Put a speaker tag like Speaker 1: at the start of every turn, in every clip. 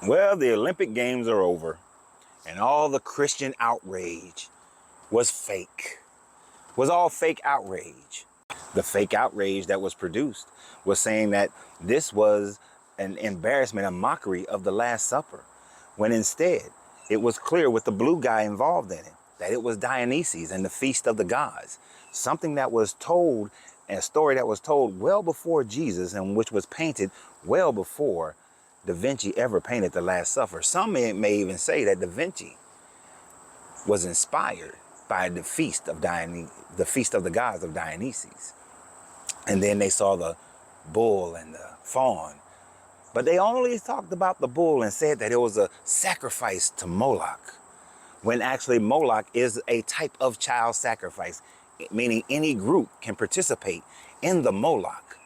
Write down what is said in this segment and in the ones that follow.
Speaker 1: Well, the Olympic Games are over, and all the Christian outrage was fake. Was all fake outrage. The fake outrage that was produced was saying that this was an embarrassment, a mockery of the Last Supper, when instead it was clear with the blue guy involved in it that it was Dionysus and the feast of the gods, something that was told, a story that was told well before Jesus, and which was painted well before Da Vinci ever painted the Last Supper. Some may even say that Da Vinci was inspired by the feast of the feast of the gods of Dionysus. And then they saw the bull and the fawn. But they only talked about the bull and said that it was a sacrifice to Moloch, when actually Moloch is a type of child sacrifice, meaning any group can participate in the Moloch,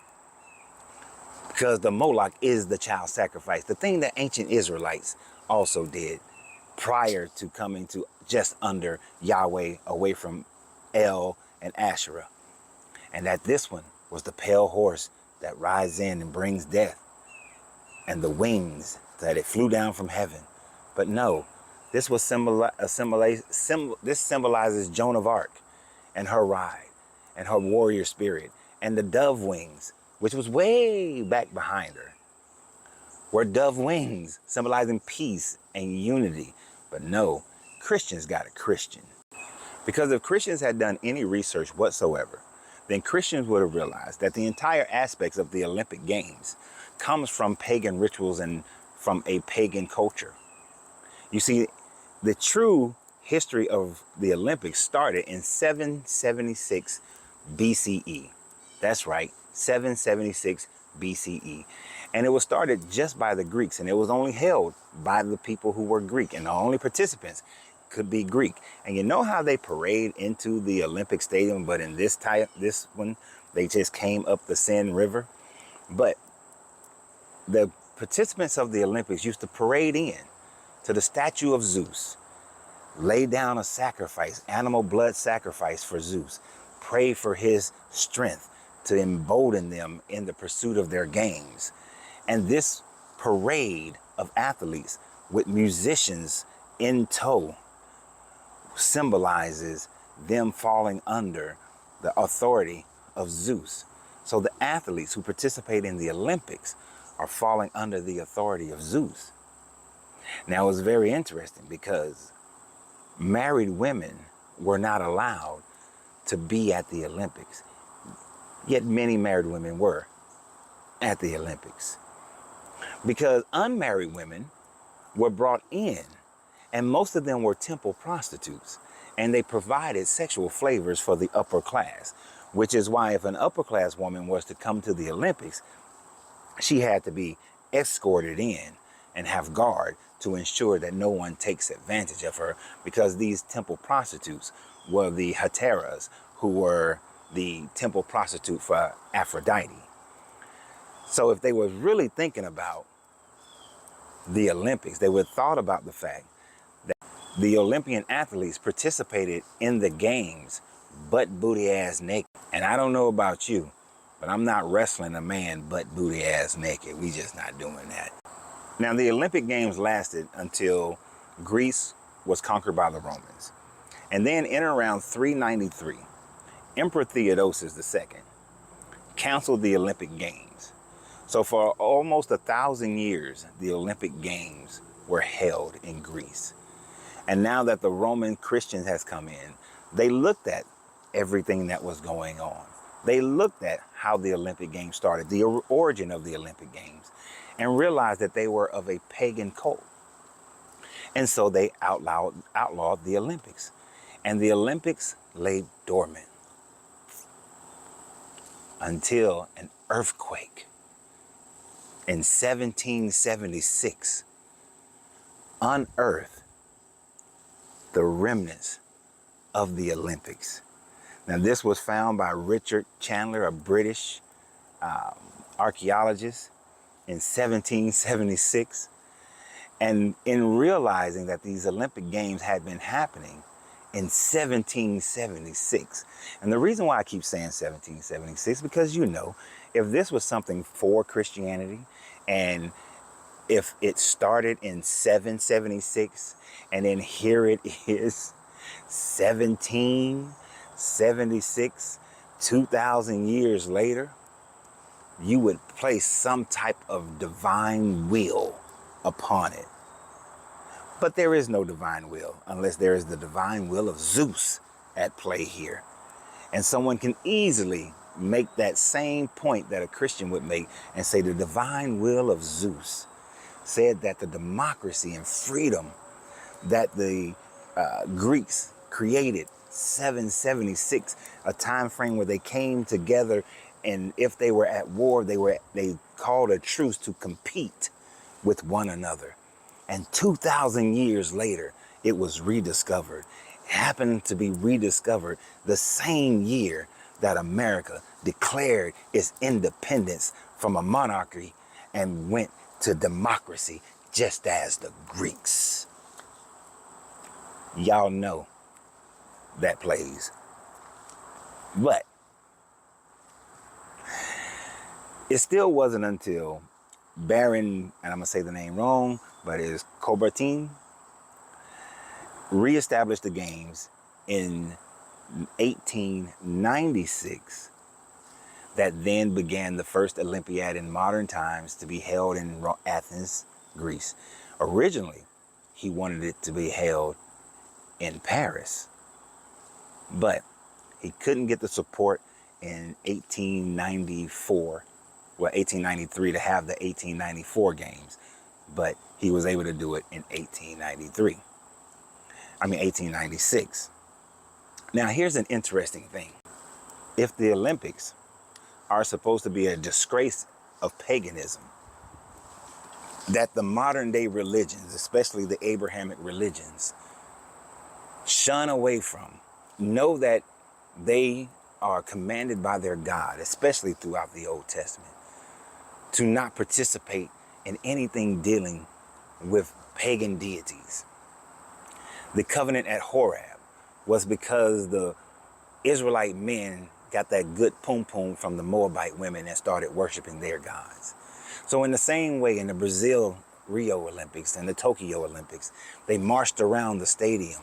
Speaker 1: because the Moloch is the child sacrifice, the thing that ancient Israelites also did prior to coming to just under Yahweh, away from El and Asherah. And that this one was the pale horse that rides in and brings death, and the wings that it flew down from heaven. But no, this was this symbolizes Joan of Arc and her ride and her warrior spirit, and the dove wings, which was way back behind her, were dove wings symbolizing peace and unity. But no, Christians got a Christian. Because if Christians had done any research whatsoever, then Christians would have realized that the entire aspects of the Olympic Games comes from pagan rituals and from a pagan culture. You see, the true history of the Olympics started in 776 BCE. That's right, 776 BCE. And it was started just by the Greeks, and it was only held by the people who were Greek, and the only participants could be Greek. And you know how they parade into the Olympic Stadium, but in this one, they just came up the Seine River. But the participants of the Olympics used to parade in to the statue of Zeus, lay down a sacrifice, animal blood sacrifice for Zeus, pray for his strength to embolden them in the pursuit of their games. And this parade of athletes with musicians in tow symbolizes them falling under the authority of Zeus. So the athletes who participate in the Olympics are falling under the authority of Zeus. Now, it's very interesting because married women were not allowed to be at the Olympics, yet many married women were at the Olympics, because unmarried women were brought in, and most of them were temple prostitutes, and they provided sexual flavors for the upper class, which is why if an upper class woman was to come to the Olympics, she had to be escorted in and have guard to ensure that no one takes advantage of her, because these temple prostitutes were the heteras, who were the temple prostitute for Aphrodite. So if they were really thinking about the Olympics, they would have thought about the fact that the Olympian athletes participated in the games butt booty ass naked. And I don't know about you, but I'm not wrestling a man butt booty ass naked. We just not doing that. Now, the Olympic Games lasted until Greece was conquered by the Romans. And then in around 393, Emperor Theodosius II canceled the Olympic Games. So for almost 1,000 years, the Olympic Games were held in Greece. And now that the Roman Christians has come in, they looked at everything that was going on. They looked at how the Olympic Games started, the origin of the Olympic Games, and realized that they were of a pagan cult. And so they outlawed the Olympics. And the Olympics lay dormant until an earthquake in 1776 unearthed the remnants of the Olympics. Now, this was found by Richard Chandler, a British archaeologist, in 1776. And in realizing that these Olympic Games had been happening in 1776. And the reason why I keep saying 1776, because, you know, if this was something for Christianity and if it started in 776 and then here it is 1776, 2,000 years later, you would place some type of divine will upon it. But there is no divine will unless there is the divine will of Zeus at play here. And someone can easily make that same point that a Christian would make and say the divine will of Zeus said that the democracy and freedom that the Greeks created 776, a time frame where they came together, and if they were at war, they called a truce to compete with one another. And 2,000 years later, it was rediscovered. It happened to be rediscovered the same year that America declared its independence from a monarchy and went to democracy, just as the Greeks. Y'all know that plays. But it still wasn't until Baron, and I'm going to say the name wrong, but it is Coubertin, reestablished the games in 1896 that then began the first Olympiad in modern times to be held in Athens, Greece. Originally, he wanted it to be held in Paris, but he couldn't get the support in 1893 to have the 1894 games, but he was able to do it in 1896. Now, here's an interesting thing. If the Olympics are supposed to be a disgrace of paganism, that the modern day religions, especially the Abrahamic religions, shun away from, know that they are commanded by their God, especially throughout the Old Testament, to not participate in anything dealing with pagan deities. The covenant at Horeb was because the Israelite men got that good pum-pum from the Moabite women and started worshiping their gods. So in the same way, in the Brazil Rio Olympics and the Tokyo Olympics, they marched around the stadium.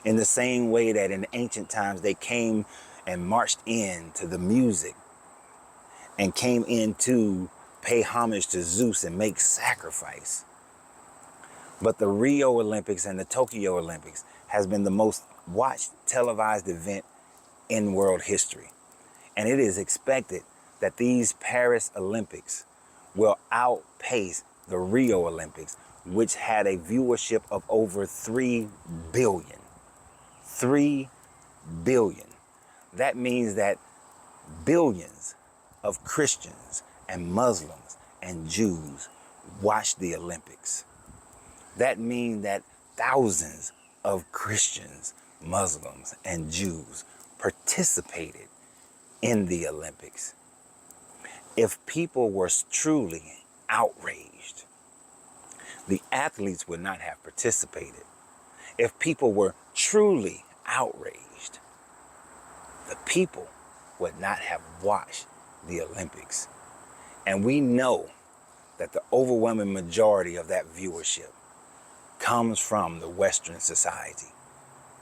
Speaker 1: In the same way that in ancient times, they came and marched in to the music and came in to pay homage to Zeus and make sacrifice. But the Rio Olympics and the Tokyo Olympics has been the most watched televised event in world history. And it is expected that these Paris Olympics will outpace the Rio Olympics, which had a viewership of over 3 billion. 3 billion. That means that billions of Christians and Muslims and Jews watch the Olympics. That means that thousands of Christians, Muslims, and Jews participated in the Olympics. If people were truly outraged, the athletes would not have participated. If people were truly outraged, the people would not have watched the Olympics. And we know that the overwhelming majority of that viewership comes from the Western society,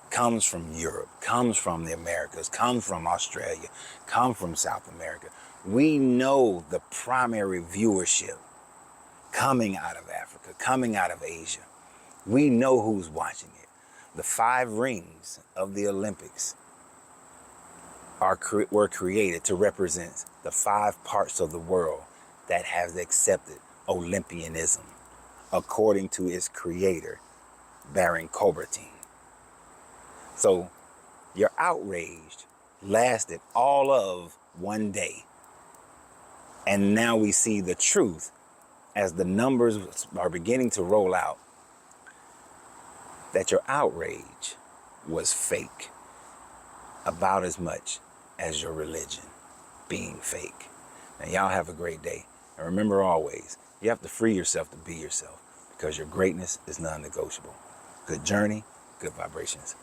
Speaker 1: comes from Europe, comes from the Americas, comes from Australia, comes from South America. We know the primary viewership coming out of Africa, coming out of Asia. We know who's watching it. The 5 rings of the Olympics were created to represent the 5 parts of the world that have accepted Olympianism, according to its creator, Baron Coubertin. So your outrage lasted all of one day. And now we see the truth as the numbers are beginning to roll out, that your outrage was fake about as much as your religion being fake. Now, y'all have a great day. And remember always, you have to free yourself to be yourself, because your greatness is non-negotiable. Good journey, good vibrations.